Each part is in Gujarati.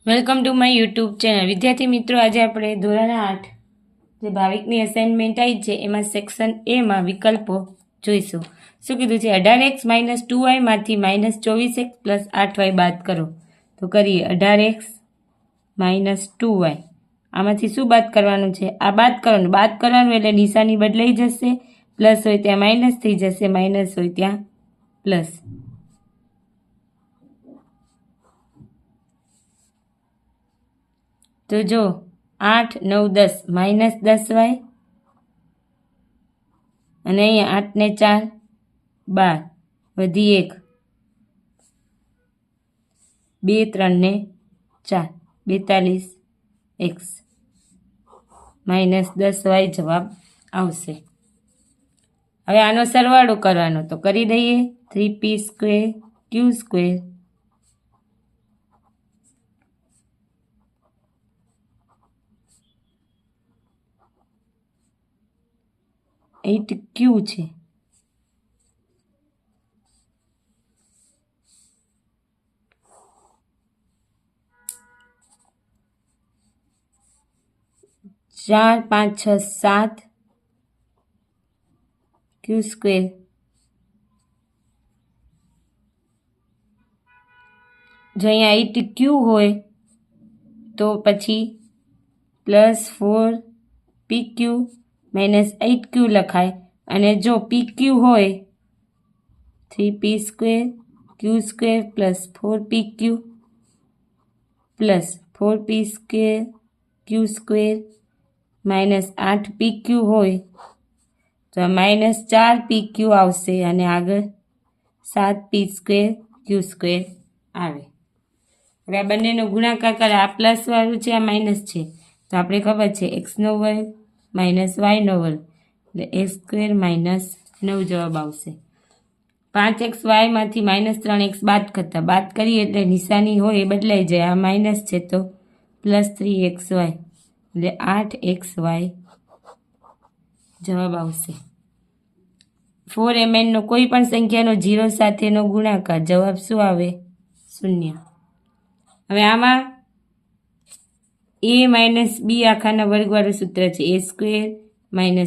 Welcome to my YouTube channel. વિદ્યાર્થી મિત્રો, આજે આપણે ધોરણ 8 જે ભાવિકની અસાઇનમેન્ટ આવી છે એમાં સેક્શન એમાં વિકલ્પો જોઈશું. શું કીધું છે? 18x - 2y માંથી -24x + 8y બાદ કરો. તો કરીએ. 18x - 2y આમાંથી શું બાદ કરવાનું છે? આ બાદ કરવાનું એટલે નિશાની બદલાઈ જશે. પ્લસ હોય ત્યાં માઇનસ થઈ જશે, માઇનસ હોય ત્યાં પ્લસ. તો જો 8, 9, 10 -10y અને અહીંયા 8 ને 4 12 વધી 1 2 3 ને 4 42x -10y જવાબ આવશે. હવે આનો સરવાળો કરવાનો તો કરી દઈએ. 3p² q² 8q છે. ચાર 5 6 7 q². જો અહીંયા 8q હોય તો પછી +4pq -8q લખાય. અને જો pq હોય 3p² q² + 4pq + 4p² q² -8pq હોય તો -4pq આવશે અને આગળ 7p² q² આવે. હવે આ બંનેનો ગુણાકાર કરે. આ પ્લસ વાળું છે, આ માઇનસ છે. તો આપણે ખબર છે x² - y² એટલે x² - 9 જવાબ આવશે. 5xy માંથી -3x બાદ કરીએ એટલે નિશાની હોય એ બદલાઈ જાય. આ માઇનસ છે તો +3xy એટલે 8xy જવાબ આવશે. 4mn નો કોઈ પણ સંખ્યાનો 0 સાથેનો ગુણાકાર જવાબ શું આવે? 0. હવે આમાં a - b આખાના વર્ગવાળું સૂત્ર છે. a²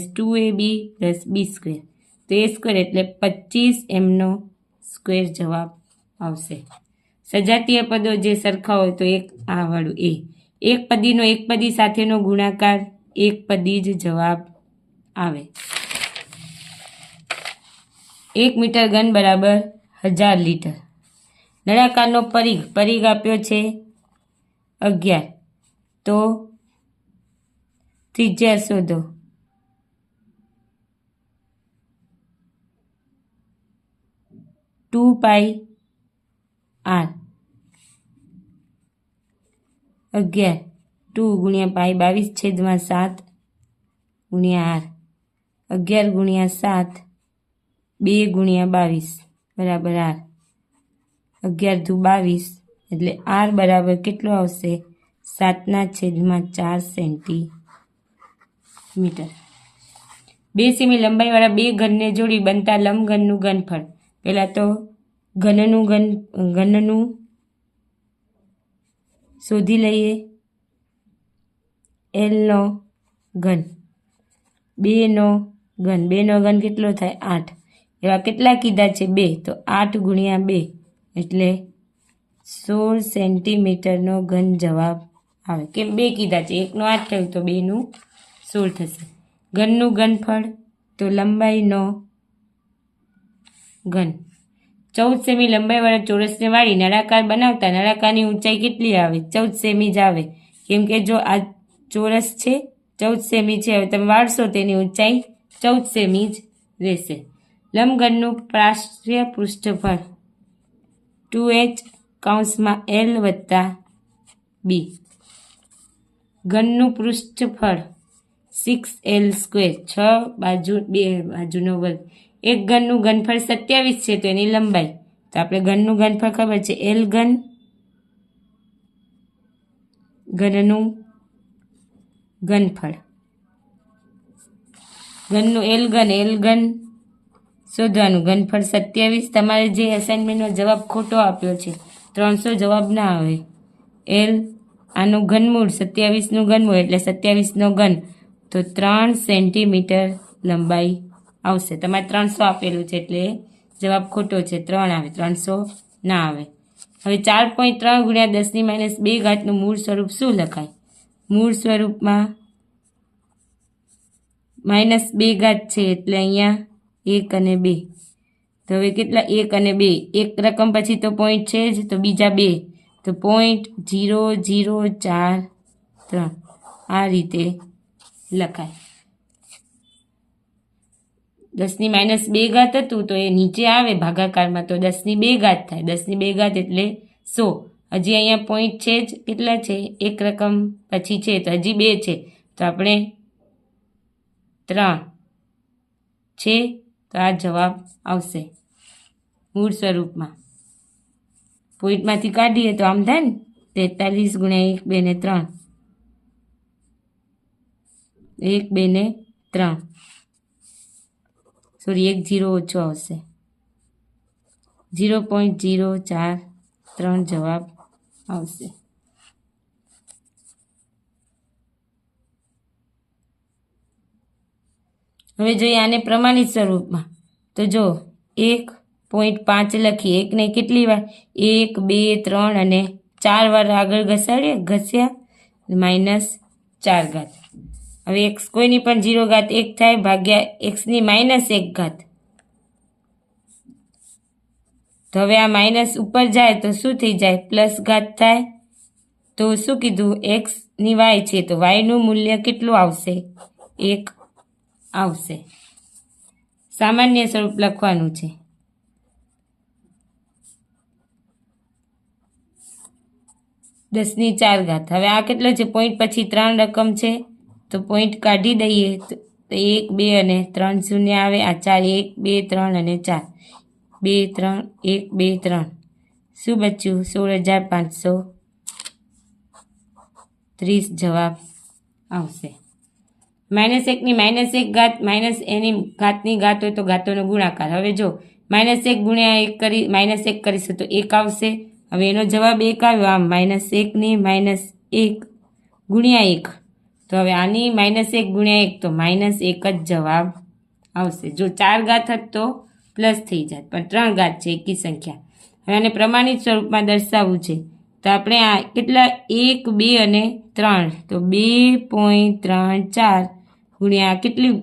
- 2ab + b². તો a² એટલે 25m² જવાબ આવશે. સજાતીય પદો જે સરખા હોય તો આ વાળું એક પદીનો એક પદી સાથેનો ગુણાકાર એક પદી જ જવાબ આવે. 1 મીટર ઘન બરાબર 1000 લીટર. નળાકારનો પરિઘ આપ્યો છે 11. તો ત્રિજ્યા શોધો. πr 11 2 × π 22/7 × r 11 × 7 2 × 22 બરાબર r. 11 × 22 એટલે r બરાબર કેટલું આવશે? 7/4 સેન્ટીમીટર. 2 સેમી લંબાઈવાળા બે ઘનને જોડી બનતા લંબઘનનું ઘનફળ. પહેલાં તો ઘનનું શોધી લઈએ. l નો ઘન 2 નો ઘન કેટલો થાય? 8. એવા કેટલા કીધા છે? 2. તો 8 × 2 એટલે 16 સેન્ટીમીટરનો ઘન જવાબ આવે. કેમ 2 કીધા છે? 1 નો 8 થયું તો 2 નું 16 થશે. ઘનનું ઘનફળ તો લંબાઈનો ઘન. 14 સેમી લંબાઈવાળા ચોરસને વાળી નળાકાર બનાવતા નળાકારની ઊંચાઈ કેટલી આવે? 14 સેમી જ આવે. કેમ કે જો આ ચોરસ છે 14 સેમી છે, હવે તમે વાળશો તેની ઊંચાઈ 14 સેમી જ રહેશે. લંબઘનનું પાર્શ્વ પૃષ્ઠફળ 2h (l + b). ઘનનું પૃષ્ઠફળ 6l², 6 બાજુનો વર્ગ. એક ઘનનું ઘનફળ 27 છે તો એની લંબાઈ. તો આપણે ઘનનું ઘનફળ ખબર છે l ઘન. ઘનનું ઘનફળ ઘનનું l ઘન શોધવાનું. ઘનફળ 27. તમારે જે અસાઇનમેન્ટનો જવાબ ખોટો આપ્યો છે 300 જવાબ ના આવે. l આનું ઘનમૂળ 27નું ઘનમૂળ એટલે 27નો ઘન, તો 3 સેન્ટીમીટર લંબાઈ આવશે. તમારે 300 આપેલું છે એટલે જવાબ ખોટો છે, 3 આવે, 300 ના આવે. હવે 4.3 ગુણ્યા 10⁻2 નું મૂળ સ્વરૂપ શું લખાય? મૂળ સ્વરૂપમાં -2 છે એટલે અહીંયા 1 અને 2. તો હવે કેટલા? 1 અને 2. એક રકમ પછી તો પોઈન્ટ છે જ, તો બીજા 2, તો 0.0043 આ રીતે લખાય. 10⁻2 હતું તો એ નીચે આવે ભાગાકારમાં, તો 10⁻2 થાય. 10⁻2 એટલે 100. હજી અહીંયા પોઈન્ટ છે જ, કેટલા છે? એક રકમ પછી છે તો હજી 2 છે, તો આપણે 3 છે, તો આ જવાબ આવશે મૂળ સ્વરૂપમાં. પોઈન્ટમાંથી કાઢીએ તો આમ થાય ને, 43 ગુણ્યા 1, 2 ને 3, 1, 2 ને 3, સોરી 1 0 ઓછો આવશે, 0.043 જવાબ આવશે. હવે જોઈએ આને પ્રમાણિત સ્વરૂપમાં, તો જો 1.5 લખીએ, 1 ને કેટલી વાર? 1, 2, 3 અને 4 વાર આગળ ઘસ્યા, -4 ઘાત. હવે x કોઈની પણ 0 ઘાત 1 થાય ભાગ્યા x ની -1 ઘાત. તો હવે આ માઇનસ ઉપર જાય તો શું થઈ જાય? પ્લસ ઘાત થાય. તો શું કીધું? x ની y છે તો y નું મૂલ્ય કેટલું આવશે? 1 આવશે. સામાન્ય સ્વરૂપ લખવાનું છે. (10⁴) હવે આ કેટલો છે? પોઈન્ટ પછી 3 રકમ છે તો પોઈન્ટ કાઢી દઈએ તો 1, 2 અને 3 શૂન્ય આવે. આ 4, 1, 2, 3 અને 4, 2, 3, 1, 2, 3, શું બચ્યું? 16,530 જવાબ આવશે. -1 ની -1 ઘાત, માઇનસ એની ઘાતની ઘાત હોય તો ઘાતોનો ગુણાકાર. હવે જો -1 ગુણ્યા 1 કરી -1 કરીશું તો 1 આવશે. હવે એનો જવાબ 1 આવ્યો. આમ -1 ની -1 ગુણ્યા 1, તો હવે આની -1 ગુણ્યા 1 તો -1 જ જવાબ આવશે. જો 4 ઘાત હોત તો પ્લસ થઈ જાત, પણ 3 ઘાત છે એકી સંખ્યા. હવે આને પ્રમાણિત સ્વરૂપમાં દર્શાવવું છે તો આપણે આ કેટલા? 1, 2 અને 3, તો 2.34 ગુણ્યા કેટલું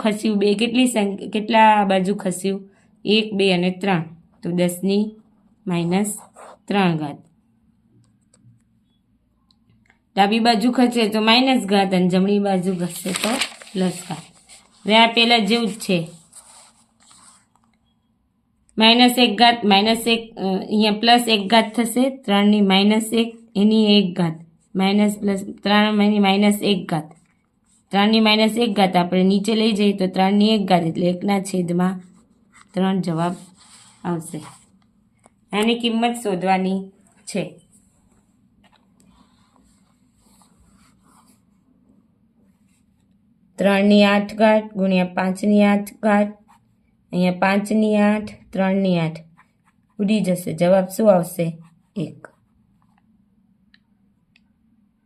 ખસ્યું? 2 કેટલા બાજુ ખસ્યું? 1, 2 અને 3, તો 10⁻3 ઘાત. ડાબી બાજુ ખસે તો માઇનસ ઘાત અને જમણી બાજુ ખસે તો પ્લસ ઘાત. હવે આ પહેલા જેવું જ છે. -1 ઘાત, અહીંયા +1 ઘાત થશે, 3 ની -1 એની 1 ઘાત, માઇનસ પ્લસ 3 ની -1 ઘાત, 3 ની -1 ઘાત આપણે નીચે લઈ જઈએ તો 3 ની 1 ઘાત એટલે 1/3 જવાબ આવશે. આની કિંમત શોધવાની છે. ત્રણ ની 8 ઘાત ગુણ્યા 5 ની 8 ઘાત, અહીંયા 5 ની 8, 3 ની 8 ઉડી જશે. જવાબ શું આવશે? 1.